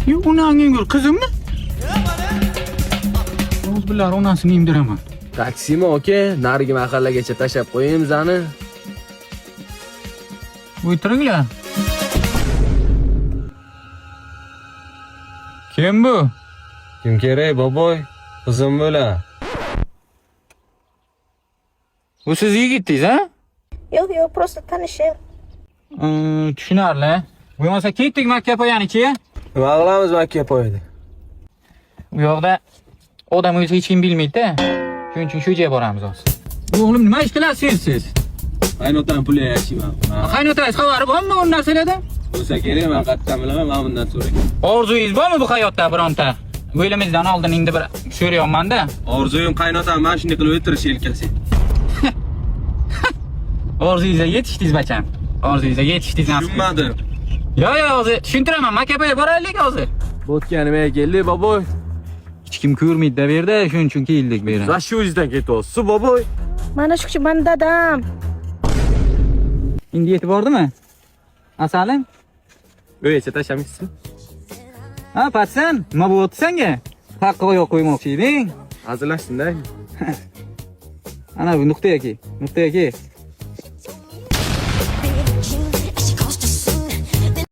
Yok onu hangi gör kızım mı? Oğuz bilar onasını indiraman. Taksimi oke, narigi mahallagacha tashlab qo'yaymiz ani. O'tiringlar. Kim bu? Kim kerak, boboy? Qizim bo'la. Bu siz yigitdingiz, ha? Yo'q, просто tanishim. Tushunarli. Bo'lmasa ketdik Makka poyanikiga. Nima qilamiz Makka poyida? Bu yoqda odam o'zi hech kim bilmaydi-da. Shuning uchun shu joyga boramiz hozir. O'g'lim, nima ish qilasiz siz? Qaynotam puli yashayman. Qaynotangiz xabari bormi bu narsalardan? Bo'lsa kerak, men qattiq bilaman, men bundan so'rayman. Orzungiz bormi bu hayotda bironta? O'limizdan oldin endi bir so'rayapman-da. Orzuyim qaynotam mana shunday qilib o'tirish yelkasi. Orzungizga yetishdingiz bacham. Orzungizga yetishdingiz. Tushunmadim. Yo'q, hozir tushuntiraman. Makapaga boraylik hozir. Bo'tga nimaga keldik, boboy? Hech kim ko'rmaydi-da bu yerda, shuning uchun keldik bu yerga. Va shu yuzdan ketyapsiz, boboy. Mana shu kishi mani dadam. Endi yetib bordimi? Asalim? O'ycha tashlamaysiz. Ha, Patsan, nima bo'lyapti senga? Haqqa oyoq qo'ymoqchi eding. Hazırlaşsın da. Ana bu nuqtaga kel.